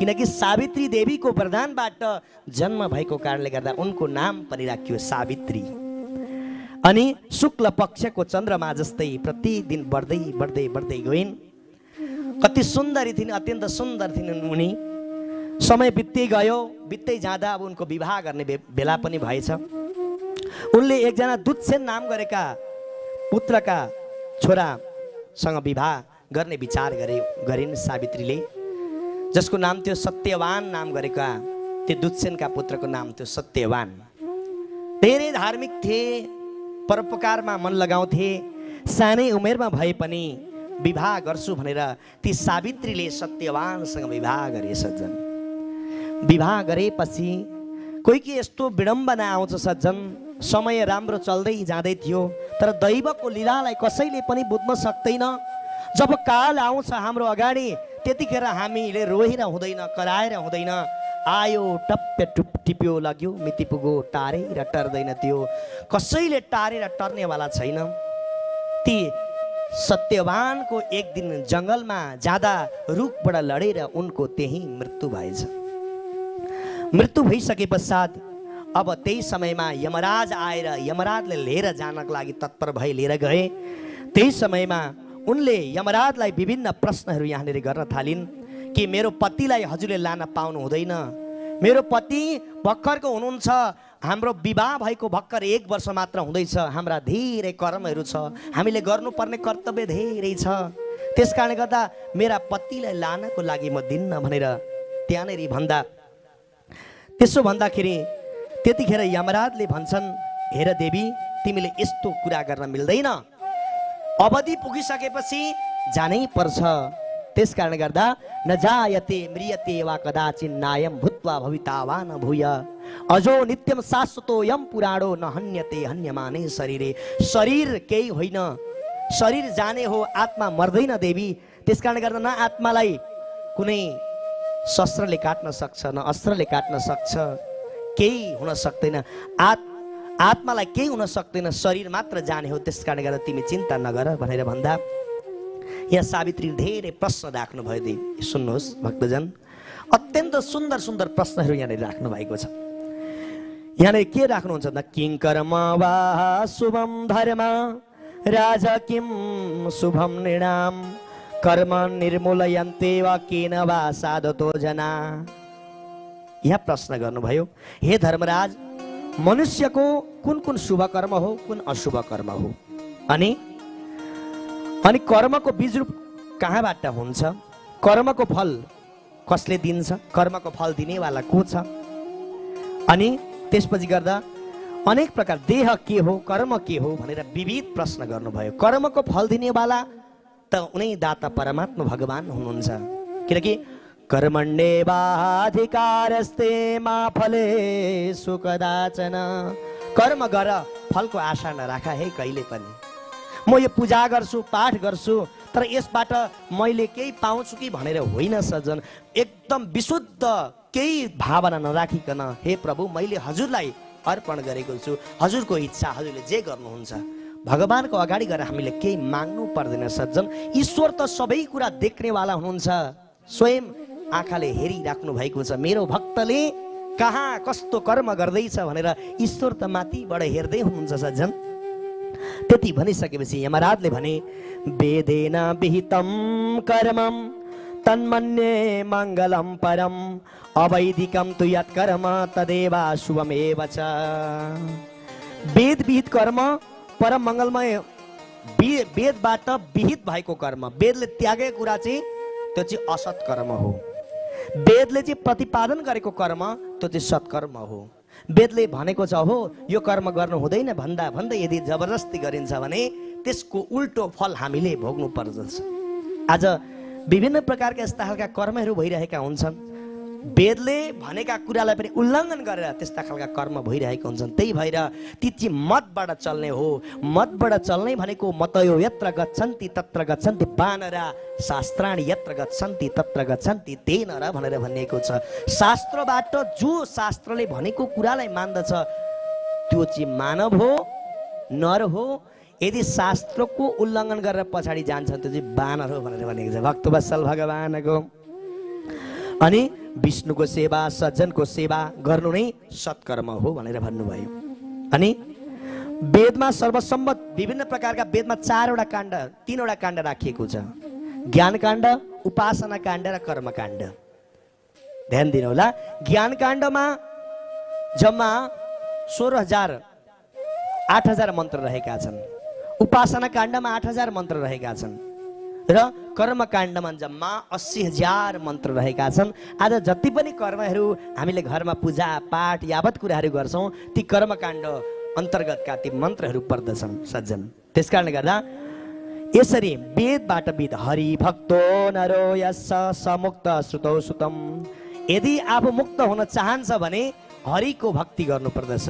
किनकि सावित्री देवीको वरदानबाट जन्म भएको कारणले गर्दा उनको नाम पनि राखियो सावित्री। अनि शुक्ल पक्षको चन्द्रमा जस्तै प्रतिदिन बढ्दै बढ्दै बढ्दै गइन्। कति सुन्दरी थिइन्, अत्यन्त सुन्दर थिइन् उनी। समय बित्दै गयो, बित्दै जाँदा अब उनको विवाह गर्ने बेला पनि भएछ। उनले एकजना दुत्सेन नाम गरेका पुत्रका छोरासँग विवाह गर्ने विचार गरिन् सावित्रीले, जसको नाम थियो सत्यवान नाम गरेका त्यो दुत्सेनका पुत्रको नाम थियो सत्यवान। धेरै धार्मिक थिए, परोपकारमा मन लगाउँथे। सानै उमेरमा भए पनि विवाह गर्छु भनेर ती सावित्रीले सत्यवानसँग विवाह गरे सज्जन। विवाह गरेपछि कोही यस्तो विडम्बना आउँछ सज्जन। समय राम्रो चल्दै जाँदै थियो, तर दैवको लीलालाई कसैले पनि बुझ्न सक्दैन। जब काल आउँछ हाम्रो अगाडि, त्यतिखेर हामीले रोएर हुँदैन, कराएर हुँदैन। आयो टप्पे टिप्यो, लाग्यो मिति पुगो, टारेर टर्दैन त्यो। कसैले टारेर टर्नेवाला छैन। ती सत्यवानको एक दिन जङ्गलमा जाँदा रुखबाट लडेर उनको त्यही मृत्यु भएछ। मृत्यु भइसके पश्चात अब त्यही समयमा यमराज आएर यमराजले लिएर जानका लागि तत्पर भए लिएर गए। त्यही समयमा उनले यमराजलाई विभिन्न प्रश्नहरू यहाँनिर गर्न थालिन् कि मेरो पतिलाई हजुरले लान पाउनु हुँदैन, मेरो पति भर्खरको हुनुहुन्छ, हाम्रो विवाह भएको भर्खर 1 वर्ष मात्र हुँदैछ, हाम्रा धेरै कर्महरू छ, हामीले गर्नुपर्ने कर्तव्य धेरै छ, त्यस कारणले गर्दा मेरा पतिलाई लानको लागि म दिन्न भनेर त्यहाँनिर भन्दा, त्यसो भन्दाखेरि त्यतिखेर यमराजले भन्छन्, हेर देवी, तिमीले यस्तो कुरा गर्न मिल्दैन, अवधि पुगिसकेपछि जानै पर्छ। त्यस कारणले गर्दा न जायते म्रियते वा कदाचिन नायम भूत्वा भविता न भूय अजो नित्यम शाश्वतो यम पुराणो न हन्यते हन्यमाने शरीरे। शरीर केही होइन, शरीर जाने हो, आत्मा मर्दैन देवी। त्यस कारणले गर्दा न आत्मालाई कुनै शस्त्रले काट्न सक्छ, न अस्त्रले काट्न सक्छ, केही हुन सक्दैन। आत्मालाई केही हुन सक्दैन, शरीर मात्र जाने हो। त्यस कारणले गर्दा तिमी चिन्ता नगर भनेर भन्दा यहाँ सावित्री धेरै प्रश्न राख्नु भयो। देवी सुन्नुहोस् भक्तजन, अत्यन्त सुन्दर सुन्दर प्रश्नहरू यहाँनिर राख्नु भएको छ। यहाँनिर के राख्नुहुन्छ भन्दा, किं कर्म वा शुभम धर्म राजा किं शुभम नृणाम कर्म निर्मूलयन्ते वा केन वा साधतो जना। यहाँ प्रश्न गर्नुभयो, हे धर्मराज, मनुष्यको कुन कुन शुभ कर्म हो, कुन अशुभ कर्म हो, अनि कर्मको बीज रूप कहाँबाट हुन्छ, कर्मको फल कसले दिन्छ, कर्मको फल दिनेवाला को छ, अनि त्यसपछि गर्दा अनेक प्रकार देह के हो, कर्म के हो भनेर विविध प्रश्न गर्नुभयो। कर्मको फल दिनेवाला त उनै दाता परमात्मा भगवान हुनुहुन्छ, किनकि कर्मण्येवाधिकारस्ते मा फलेषु कदाचन। कर्म गर, फलको आशा नराख है कहिले पनि। म यो पूजा गर्छु, पाठ गर्छु, तर यसबाट मैले केही पाउँछु कि भनेर होइन सज्जन। एकदम विशुद्ध केही भावना नराखिकन, हे प्रभु, मैले हजुरलाई अर्पण गरेको छु, हजुरको इच्छा, हजुरले जे गर्नुहुन्छ। भगवानको अगाडि गएर हामीले केही माग्नु पर्दैन सज्जन। ईश्वर त सबै कुरा देख्नेवाला हुनुहुन्छ, स्वयं आँखाले हेरिराख्नु भएको छ। मेरो भक्तले कहाँ कस्तो कर्म गर्दैछ भनेर ईश्वर त माथिबाट हेर्दै हुनुहुन्छ सज्जन। त्यति भनिसकेपछि यमराजले भने, वेदेन विहितं कर्मं तन्मन्ये मङ्गलं परम अवैदिकं तु यत् कर्म तदेव शुभमेव च। वेद विहित कर्म परम मङ्गलमय, वेदबाट विहित भएको कर्म, वेदले त्यागेको कुरा चाहिँ त्यो चाहिँ असत कर्म हो। वेदले चाहिँ प्रतिपादन गरेको कर्म त्यो चाहिँ सत्कर्म हो। वेदले भनेको छ हो यो कर्म गर्नु हुँदैन भन्दा भन्दै यदि जबरजस्ती गरिन्छ भने त्यसको उल्टो फल हामीले भोग्नु पर्दछ। आज विभिन्न प्रकारका यस्ता खालका कर्महरू भइरहेका हुन्छन्, वेदले भनेका कुरालाई पनि उल्लङ्घन गरेर त्यस्ता खालका कर्म भइरहेका हुन्छन्। त्यही भएर ती चाहिँ मतबाट चल्ने हो। मतबाट चल्ने भनेको मतयो यत्र गच्छन्ति तत्र गच्छन्ति वानरा शास्त्राणि यत्र गच्छन्ति तत्र गच्छन्ति ते नर भनेर भनिएको छ। शास्त्रबाट जो शास्त्रले भनेको कुरालाई मान्दछ त्यो चाहिँ मानव हो, नर हो। यदि शास्त्रको उल्लङ्घन गरेर पछाडि जान्छ त्यो चाहिँ वानर हो भनेर भनेको छ भक्तवत्सल भगवानको। अनि विष्णुको सेवा सज्जनको सेवा गर्नु नै सत्कर्म हो भनेर भन्नुभयो। अनि वेदमा सर्वसम्मत विभिन्न प्रकारका वेदमा 4वटा काण्ड 3वटा काण्ड राखिएको छ, ज्ञान काण्ड, उपासना काण्ड र कर्म काण्ड। ध्यान दिनु होला, ज्ञान काण्डमा जम्मा 16,000 8,000 मन्त्र रहेका छन्, उपासना काण्डमा 8,000 मन्त्र रहेका छन् र कर्म काण्डमा जम्मा 80,000 मन्त्र रहेका छन्। आज जति पनि कर्महरू हामीले घरमा पूजा पाठ यावत कुराहरू गर्छौँ ती कर्म काण्ड अन्तर्गतका ती मन्त्रहरू पर्दछन् सज्जन। त्यसकारणले गर्दा यसरी वेदबाट विद हरि भक्तो नरो यस्स समुक्त श्रुतौ सुतम, यदि आफू मुक्त हुन चाहन्छ भने हरिको भक्ति गर्नुपर्दछ।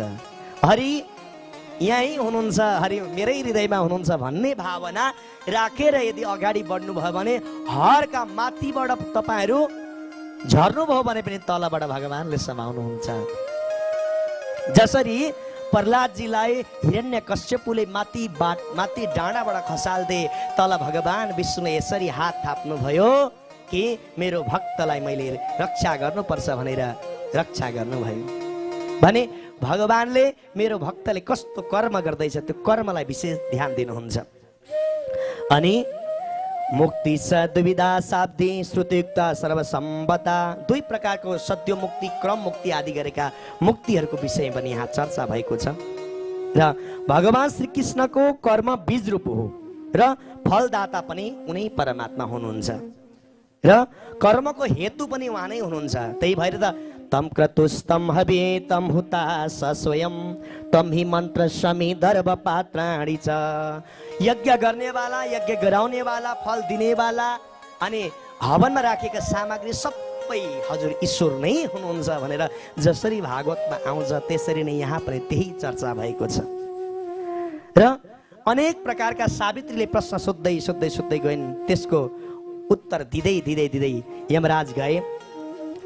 हरि यहीँ हुनुहुन्छ, हरि मेरै हृदयमा हुनुहुन्छ भन्ने भावना राखेर यदि अगाडि बढ्नुभयो भने हरका माथिबाट तपाईँहरू झर्नुभयो भने पनि तलबाट भगवानले समाउनुहुन्छ। जसरी प्रहलादजीलाई हिरण्यकश्यपुले माथि डाँडाबाट खसाल्दे, तल भगवान विष्णुले यसरी हात थाप्नुभयो कि मेरो भक्तलाई मैले रक्षा गर्नुपर्छ भनेर रक्षा गर्नुभयो भने भगवानले मेरो भक्तले कस्तो कर्म गर्दैछ त्यो कर्मलाई विशेष ध्यान दिनुहुन्छ। अनि मुक्ति स दुविधा शाब्दी श्रुतियुक्त सर्वसम्बता, 2 प्रकारको सत्य मुक्ति क्रम मुक्ति आदि गरेका मुक्तिहरूको विषय पनि यहाँ चर्चा भएको छ। र भगवान श्री कृष्णको कर्म बीज रूप हो र फलदाता पनि उनै परमात्मा हुनुहुन्छ र कर्मको हेतु पनि उहाँ नै हुनुहुन्छ। त्यही भएर त तम क्रतुस्तम हवे तम हुता स्वयं तम ही मंत्र समी दर्भ पात्राणी च, यज्ञ गर्नेवाला, यज्ञ गराउनेवाला, फल दिनेवाला अनि हवनमा राखेका सामग्री सबै हजुर ईश्वर नै हुनुहुन्छ भनेर जसरी भागवतमा आउँछ त्यसरी नै यहाँ पनि त्यही चर्चा भएको छ। र अनेक प्रकारका सावित्रीले प्रश्न सोध्दै सोध्दै सोध्दै गइन्, त्यसको उत्तर दिँदै दिँदै दिँदै यमराज गए।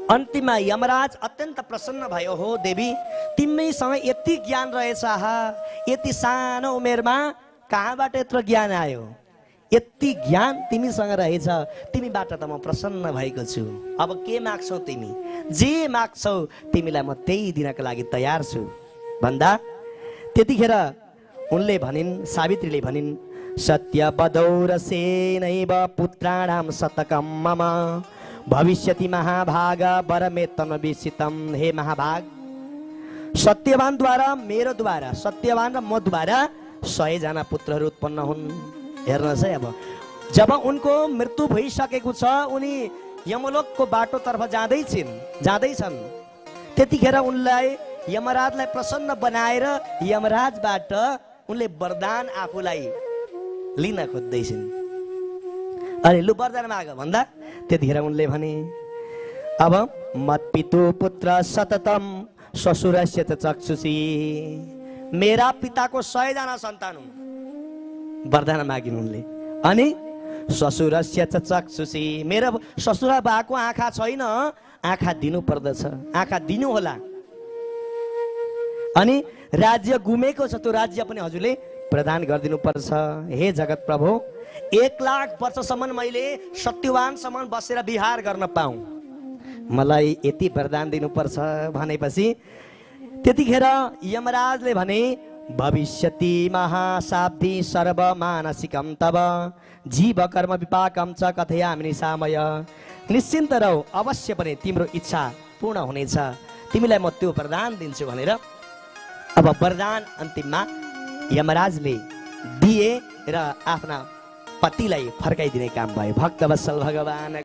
अन्तिममा यमराज अत्यन्त प्रसन्न भयो, हो देवी तिमीसँग यति ज्ञान रहेछ, यति सानो उमेरमा कहाँबाट यत्रो ज्ञान आयो, यति ज्ञान तिमीसँग रहेछ, तिमीबाट त म प्रसन्न भएको छु। अब के माग्छौ तिमी, जे माग्छौ तिमीलाई म त्यही दिनको लागि तयार छु भन्दा त्यतिखेर उनले भनिन्, सावित्रीले भनिन्, सत्य बदौरसेनैव पुत्राणाम शतकम मम भविष्यति महाभाग वरमेतन विसितम। हे महाभाग, सत्यवान द्वारा मेरो द्वारा, सत्यवान र म द्वारा 100 जना पुत्रहरू उत्पन्न हुन्। हेर्नुहोस् है, अब जब उनको मृत्यु भइसकेको छ, उनी यमलोकको बाटोतर्फ जाँदैछन्, त्यतिखेर उनलाई यमराजलाई प्रसन्न बनाएर यमराजबाट उनले वरदान आफूलाई लिन खोज्दैछन्। अनि लु वरदान माग भन्दा त्यतिखेर उनले भने, अब मत पितु पुत्र सततम ससुरस्य च चक्षुषी, मेरा पिताको 100 जना सन्तान हुन् वरदान मागिन् उनले। अनि ससुरस्य च चक्षुषी, मेरो ससुरा बाको आँखा छैन, आँखा दिनु पर्दछ, आँखा दिनु होला। अनि राज्य गुमेको छ, त्यो राज्य पनि हजुरले प्रदान गरिदिनु पर्छ। हे जगत प्रभु, 1 लाख वर्षसम्म मैले सत्यवानसम्म बसेर विहार गर्न पाऊँ, मलाई यति वरदान दिनुपर्छ भनेपछि त्यतिखेर यमराजले भने, भविष्यति महाशाब्दी सर्वमानसिकम तब जीव कर्म विपाकम च कथयामि निशामय, निश्चिन्त रहो, अवश्य पनि तिम्रो इच्छा पूर्ण हुनेछ, तिमीलाई म त्यो वरदान दिन्छु भनेर अब वरदान अन्तिममा यमराजले दिए र आफ्ना पतिलाई फर्काइदिने काम भयो। भक्तवत्सल भगवान